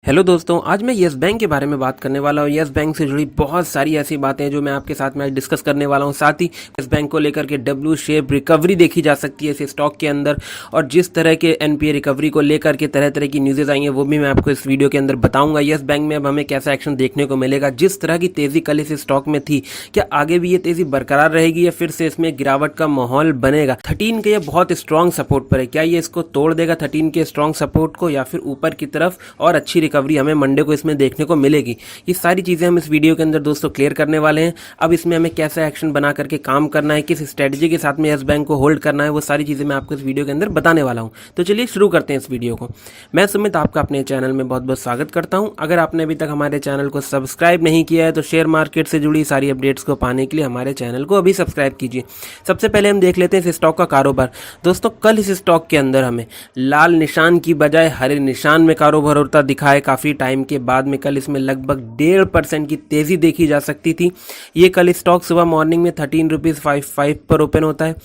Hello दोस्तों, आज मैं येस बैंक के बारे में बात करने वाला हूँ। येस बैंक से जुड़ी बहुत सारी ऐसी बातें हैं जो मैं आपके साथ में आज डिस्कस करने वाला हूँ। साथ ही येस बैंक को लेकर के डब्ल्यू शेप रिकवरी देखी जा सकती है इस स्टॉक के अंदर, और जिस तरह के एनपीए रिकवरी को लेकर के तरह तरह की न्यूज़ेज आई हैं वो भी मैं आपको इस वीडियो के अंदर बताऊंगा। येस बैंक में अब हमें कैसा एक्शन देखने को मिलेगा, जिस तरह की तेज़ी कल इस स्टॉक में थी, क्या आगे भी ये तेज़ी बरकरार रहेगी या फिर से इसमें गिरावट का माहौल बनेगा। 13 के ये बहुत स्ट्रॉन्ग सपोर्ट पर है, क्या ये इसको तोड़ देगा 13 के स्ट्रॉन्ग सपोर्ट को, या फिर ऊपर की तरफ और अच्छी रिकवरी हमें मंडे को इसमें देखने को मिलेगी। ये सारी चीज़ें हम इस वीडियो के अंदर दोस्तों क्लियर करने वाले हैं। अब इसमें हमें कैसा एक्शन बना करके काम करना है, किस स्ट्रेटजी के साथ में येस बैंक को होल्ड करना है, वो सारी चीज़ें मैं आपको इस वीडियो के अंदर बताने वाला हूँ। तो चलिए शुरू करते हैं इस वीडियो को। मैं सुमित आपका अपने चैनल में बहुत बहुत स्वागत करता हूँ। अगर आपने अभी तक हमारे चैनल को सब्सक्राइब नहीं किया है तो शेयर मार्केट से जुड़ी सारी अपडेट्स को पाने के लिए हमारे चैनल को अभी सब्सक्राइब कीजिए। सबसे पहले हम देख लेते हैं इस स्टॉक का कारोबार। दोस्तों, कल इस स्टॉक के अंदर हमें लाल निशान की बजाय हरे निशान में कारोबार होता दिखा है। काफ़ी टाइम के बाद में कल इसमें लगभग 1.5% की तेज़ी देखी जा सकती थी। ये कल स्टॉक सुबह मॉर्निंग में 13.55 पर ओपन होता है।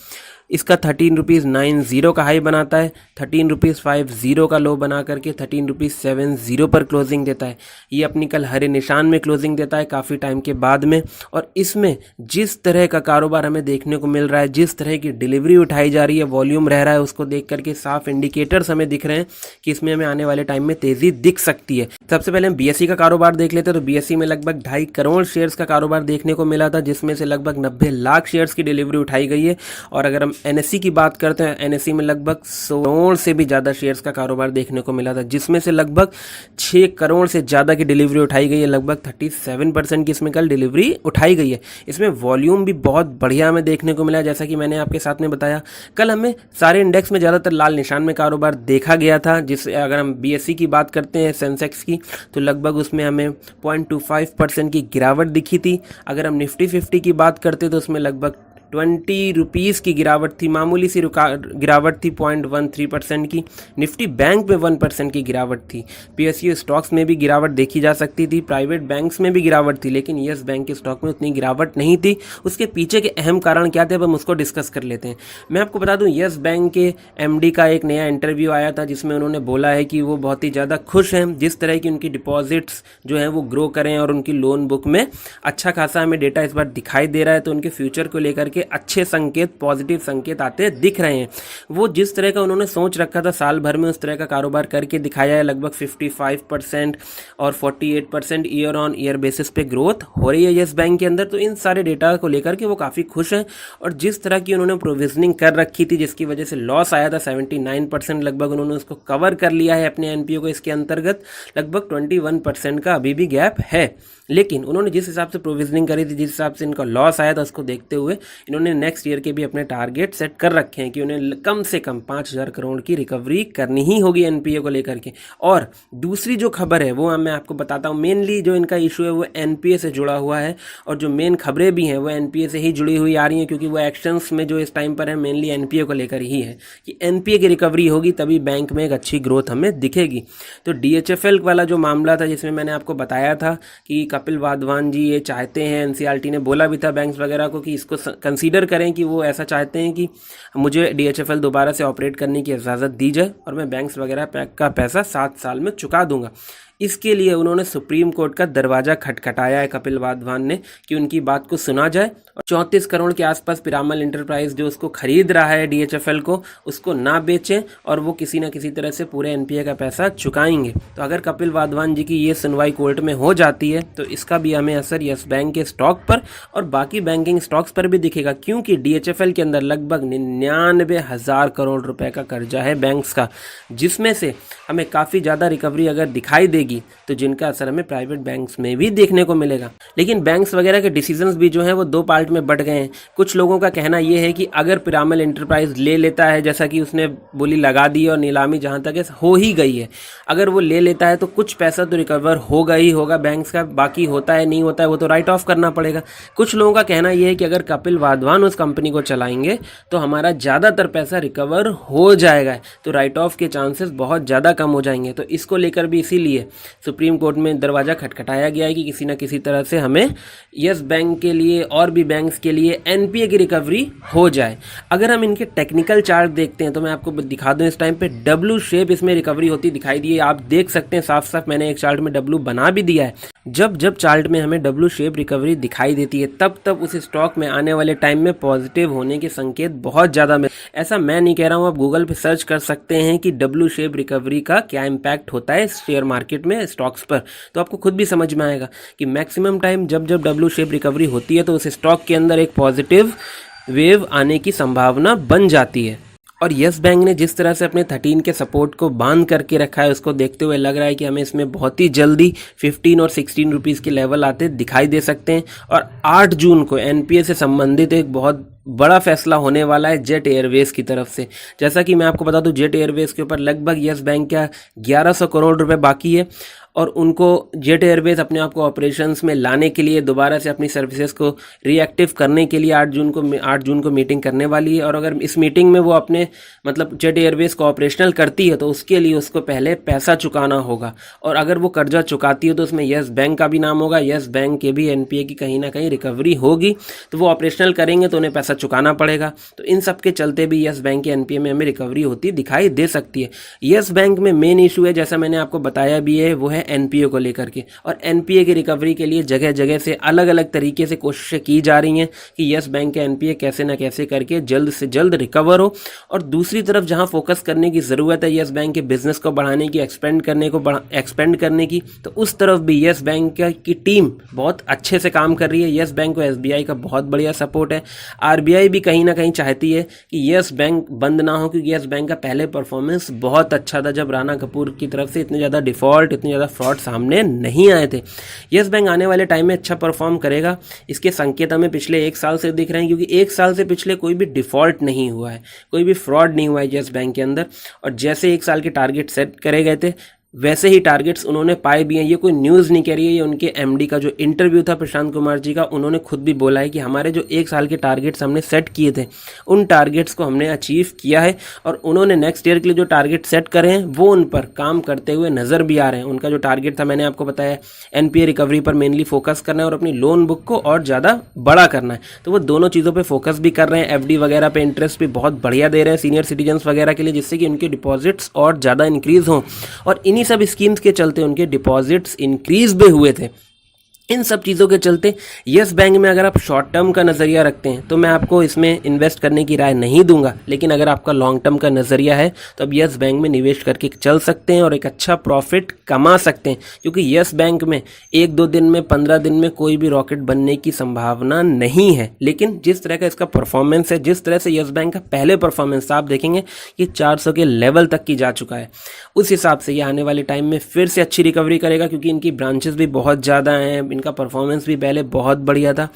इसका 13.90 का हाई बनाता है, 13.50 का लो बना करके 13.70 पर क्लोजिंग देता है। ये अपनी कल हरे निशान में क्लोजिंग देता है काफ़ी टाइम के बाद में। और इसमें जिस तरह का कारोबार हमें देखने को मिल रहा है, जिस तरह की डिलीवरी उठाई जा रही है, वॉल्यूम रह रहा है, उसको देख करके साफ इंडिकेटर्स हमें दिख रहे हैं कि इसमें हमें आने वाले टाइम में तेज़ी दिख सकती है। सबसे पहले हम बीएसई का कारोबार देख लेते हैं। तो बीएसई में लगभग 2.5 करोड़ शेयर्स का कारोबार देखने को मिला था, जिसमें से लगभग 90 लाख शेयर्स की डिलीवरी उठाई गई है। और अगर हम एनएससी की बात करते हैं, एनएससी में लगभग 100 करोड़ से भी ज़्यादा शेयर्स का कारोबार देखने को मिला था, जिसमें से लगभग 6 करोड़ से ज़्यादा की डिलीवरी उठाई गई है। लगभग 37% की इसमें कल डिलीवरी उठाई गई है। इसमें वॉल्यूम भी बहुत बढ़िया हमें देखने को मिला। जैसा कि मैंने आपके साथ में बताया, कल हमें सारे इंडेक्स में ज़्यादातर लाल निशान में कारोबार देखा गया था। जिससे अगर हम बीएसई की बात करते हैं, सेंसेक्स की, तो लगभग उसमें हमें 0.25% की गिरावट दिखी थी। अगर हम निफ्टी 50 की बात करते तो उसमें लगभग 20 रुपीज़ की गिरावट थी, मामूली सी गिरावट थी 0.13% की। निफ्टी बैंक में 1% की गिरावट थी। पीएसयू स्टॉक्स में भी गिरावट देखी जा सकती थी, प्राइवेट बैंक्स में भी गिरावट थी, लेकिन येस बैंक के स्टॉक में उतनी गिरावट नहीं थी। उसके पीछे के अहम कारण क्या थे, अब हम उसको डिस्कस कर लेते हैं। मैं आपको बता दूं, येस बैंक के एमडी का एक नया इंटरव्यू आया था, जिसमें उन्होंने बोला है कि वो बहुत ही ज़्यादा खुश हैं जिस तरह की उनकी डिपॉजिट्स जो हैं वो ग्रो करें, और उनकी लोन बुक में अच्छा खासा हमें डेटा इस बार दिखाई दे रहा है। तो उनके फ्यूचर को लेकर अच्छे संकेत, पॉजिटिव संकेत आते दिख रहे हैं। वो जिस तरह का उन्होंने सोच रखा था साल भर में, उस तरह का कारोबार करके दिखाया है। लगभग 55% और 48% ईयर ऑन ईयर बेसिस पे ग्रोथ हो रही है येस बैंक के अंदर। तो इन सारे डेटा को लेकर के वो काफ़ी खुश हैं। और जिस तरह की उन्होंने प्रोविजनिंग कर रखी थी, जिसकी वजह से लॉस आया था 79%, लगभग उन्होंने उसको कवर कर लिया है अपने एनपीओ को। इसके अंतर्गत लगभग 21% का अभी भी गैप है। लेकिन उन्होंने जिस हिसाब से प्रोविजनिंग करी थी, जिस हिसाब से इनका लॉस आया था, उसको देखते हुए इन्होंने नेक्स्ट ईयर के भी अपने टारगेट सेट कर रखे हैं कि उन्हें कम से कम 5,000 करोड़ की रिकवरी करनी ही होगी एनपीए को लेकर के। और दूसरी जो खबर है वो मैं आपको बताता हूँ। मेनली जो इनका इशू है वो एनपीए से जुड़ा हुआ है, और जो मेन खबरें भी हैं वो एनपीए से ही जुड़ी हुई आ रही हैं, क्योंकि वो एक्शंस में जो इस टाइम पर है मेनली एनपीए को लेकर ही है कि एनपीए की रिकवरी होगी तभी बैंक में एक अच्छी ग्रोथ हमें दिखेगी। तो डीएचएफएल वाला जो मामला था, जिसमें मैंने आपको बताया था कि कपिल वाधवान जी ये चाहते हैं, एनसीईआरटी ने बोला भी था बैंक्स वगैरह को कि इसको कंसीडर करें, कि वो ऐसा चाहते हैं कि मुझे डीएचएफएल दोबारा से ऑपरेट करने की इजाज़त दी जाए और मैं बैंक्स वगैरह का पैसा 7 साल में चुका दूंगा। इसके लिए उन्होंने सुप्रीम कोर्ट का दरवाज़ा खटखटाया है कपिल वाधवान ने, कि उनकी बात को सुना जाए और 34 करोड़ के आसपास पिरामल इंटरप्राइज जो उसको खरीद रहा है डीएचएफएल को, उसको ना बेचें और वो किसी ना किसी तरह से पूरे एनपीए का पैसा चुकाएंगे। तो अगर कपिल वाधवान जी की ये सुनवाई कोर्ट में हो जाती है तो इसका भी हमें असर येस बैंक के स्टॉक पर और बाकी बैंकिंग स्टॉक्स पर भी दिखेगा, क्योंकि डीएचएफएल के अंदर लगभग 99,000 करोड़ रुपए का कर्जा है बैंक्स का, जिसमें से हमें काफ़ी ज़्यादा रिकवरी अगर दिखाई देगी तो जिनका असर हमें प्राइवेट बैंक्स में भी देखने को मिलेगा। लेकिन बैंक्स वगैरह के डिसीजंस भी जो हैं वो 2 पार्ट में बट गए हैं। कुछ लोगों का कहना यह है कि अगर पिरामल एंटरप्राइज ले लेता है, जैसा कि उसने बोली लगा दी और नीलामी जहां तक है हो ही गई है, अगर वो ले लेता है तो कुछ पैसा तो रिकवर होगा ही होगा बैंक्स का, बाकी होता है नहीं होता है वो तो राइट ऑफ करना पड़ेगा। कुछ लोगों का कहना यह है कि अगर कपिल वाधवान उस कंपनी को चलाएंगे तो हमारा ज़्यादातर पैसा रिकवर हो जाएगा, तो राइट ऑफ के चांसेस बहुत ज़्यादा कम हो जाएंगे। तो इसको लेकर भी इसीलिए सुप्रीम कोर्ट में दरवाज़ा खटखटाया गया है कि किसी न किसी तरह से हमें यस बैंक के लिए और भी बैंक्स के लिए एनपीए की रिकवरी हो जाए। अगर हम इनके टेक्निकल चार्ट देखते हैं तो मैं आपको दिखा दूं, इस टाइम पे डब्ल्यू शेप इसमें रिकवरी होती दिखाई दी है। आप देख सकते हैं साफ साफ, मैंने एक चार्ट में डब्ल्यू बना भी दिया है। जब जब चार्ट में हमें डब्ल्यू शेप रिकवरी दिखाई देती है तब तब उस स्टॉक में आने वाले टाइम में पॉजिटिव होने के संकेत बहुत ज़्यादा मिल, ऐसा मैं नहीं कह रहा हूँ, आप गूगल पे सर्च कर सकते हैं कि डब्ल्यू शेप रिकवरी का क्या इम्पैक्ट होता है शेयर मार्केट में, स्टॉक्स पर, तो आपको खुद भी समझ में आएगा कि मैक्सिमम टाइम जब जब डब्ल्यू शेप रिकवरी होती है तो उस स्टॉक के अंदर एक पॉजिटिव वेव आने की संभावना बन जाती है। और यस बैंक ने जिस तरह से अपने 13 के सपोर्ट को बांध करके रखा है, उसको देखते हुए लग रहा है कि हमें इसमें बहुत ही जल्दी 15 और 16 रुपीज़ के लेवल आते दिखाई दे सकते हैं। और 8 जून को एनपीए से संबंधित एक बहुत बड़ा फैसला होने वाला है जेट एयरवेज की तरफ से। जैसा कि मैं आपको बता दूं, जेट एयरवेज के ऊपर लगभग यस बैंक का 1100 करोड़ रुपए बाकी है और उनको जेट एयरवेज अपने आप को ऑपरेशंस में लाने के लिए, दोबारा से अपनी सर्विसेज को रीएक्टिव करने के लिए 8 जून को मीटिंग करने वाली है। और अगर इस मीटिंग में वो अपने मतलब जेट एयरवेज को ऑपरेशनल करती है तो उसके लिए उसको पहले पैसा चुकाना होगा, और अगर वो कर्जा चुकाती है तो उसमें यस बैंक का भी नाम होगा, यस बैंक के भी एनपीए की कहीं ना कहीं रिकवरी होगी। तो वो ऑपरेशनल करेंगे तो उन्हें पैसा चुकाना पड़ेगा। तो इन सब के चलते भी यस बैंक के एनपीए में हमें रिकवरी होती दिखाई दे सकती है। यस बैंक में मेन इशू है, जैसा मैंने आपको बताया भी है, वो है एनपीए को लेकर के। और एनपीए की रिकवरी के लिए जगह जगह से अलग अलग तरीके से कोशिशें की जा रही हैं कि यस बैंक के एनपीए कैसे ना कैसे करके जल्द से जल्द रिकवर हो। और दूसरी तरफ जहां फोकस करने की ज़रूरत है यस बैंक के बिजनेस को बढ़ाने की, एक्सपेंड करने की, तो उस तरफ भी यस बैंक की टीम बहुत अच्छे से काम कर रही है। यस बैंक को एसबीआई का बहुत बढ़िया सपोर्ट है। आरबीआई भी कहीं ना कहीं चाहती है कि यस बैंक बंद ना हो, क्योंकि यस बैंक का पहले परफॉर्मेंस बहुत अच्छा था जब राणा कपूर की तरफ से इतने ज़्यादा डिफॉल्ट, इतने ज़्यादा फ्रॉड सामने नहीं आए थे। यस बैंक आने वाले टाइम में अच्छा परफॉर्म करेगा, इसके संकेत हमें पिछले 1 साल से दिख रहे हैं, क्योंकि 1 साल से पिछले कोई भी डिफॉल्ट नहीं हुआ है, कोई भी फ्रॉड नहीं हुआ है यस बैंक के अंदर। और जैसे 1 साल के टारगेट सेट करे गए थे वैसे ही टारगेट्स उन्होंने पाए भी हैं। ये कोई न्यूज़ नहीं कह रही है, ये उनके एमडी का जो इंटरव्यू था प्रशांत कुमार जी का, उन्होंने खुद भी बोला है कि हमारे जो 1 साल के टारगेट्स हमने सेट किए थे उन टारगेट्स को हमने अचीव किया है। और उन्होंने नेक्स्ट ईयर के लिए जो टारगेट सेट करे हैं वो उन पर काम करते हुए नज़र भी आ रहे हैं। उनका जो टारगेट था, मैंने आपको बताया, एनपीए रिकवरी पर मेनली फोकस करना है और अपनी लोन बुक को और ज़्यादा बड़ा करना है, तो वो दोनों चीज़ों पर फोकस भी कर रहे हैं। एफडी वगैरह पे इंटरेस्ट भी बहुत बढ़िया दे रहे हैं सीनियर सिटीजन्स वगैरह के लिए, जिससे कि उनके डिपॉजिट्स और ज़्यादा इंक्रीज़ हों। और इन्हीं सब स्कीम्स के चलते उनके डिपॉजिट्स इंक्रीज भी हुए थे। इन सब चीज़ों के चलते यस बैंक में अगर आप शॉर्ट टर्म का नज़रिया रखते हैं तो मैं आपको इसमें इन्वेस्ट करने की राय नहीं दूंगा, लेकिन अगर आपका लॉन्ग टर्म का नज़रिया है तो अब यस बैंक में निवेश करके चल सकते हैं और एक अच्छा प्रॉफिट कमा सकते हैं। क्योंकि यस बैंक में 1-2 दिन में, 15 दिन में कोई भी रॉकेट बनने की संभावना नहीं है, लेकिन जिस तरह का इसका परफॉर्मेंस है, जिस तरह से यस बैंक का पहले परफॉर्मेंस आप देखेंगे कि 400 के लेवल तक की जा चुका है, उस हिसाब से ये आने वाले टाइम में फिर से अच्छी रिकवरी करेगा, क्योंकि इनकी ब्रांचेस भी बहुत ज़्यादा हैं, इनका परफॉर्मेंस भी पहले बहुत बढ़िया था।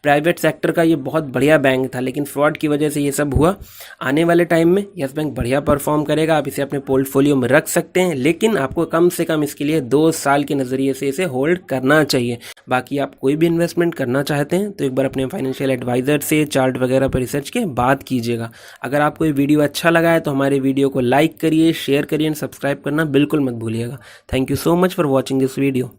प्राइवेट सेक्टर का ये बहुत बढ़िया बैंक था, लेकिन फ्रॉड की वजह से ये सब हुआ। आने वाले टाइम में यस बैंक बढ़िया परफॉर्म करेगा, आप इसे अपने पोर्टफोलियो में रख सकते हैं, लेकिन आपको कम से कम इसके लिए 2 साल के नज़रिए से इसे होल्ड करना चाहिए। बाकी आप कोई भी इन्वेस्टमेंट करना चाहते हैं तो एक बार अपने फाइनेंशियल एडवाइजर से चार्ट वगैरह पर रिसर्च के बात कीजिएगा। अगर आपको ये वीडियो अच्छा लगा है तो हमारे वीडियो को लाइक करिए, शेयर करिए एंड सब्सक्राइब करना बिल्कुल मत भूलिएगा। Thank you so much for watching this video.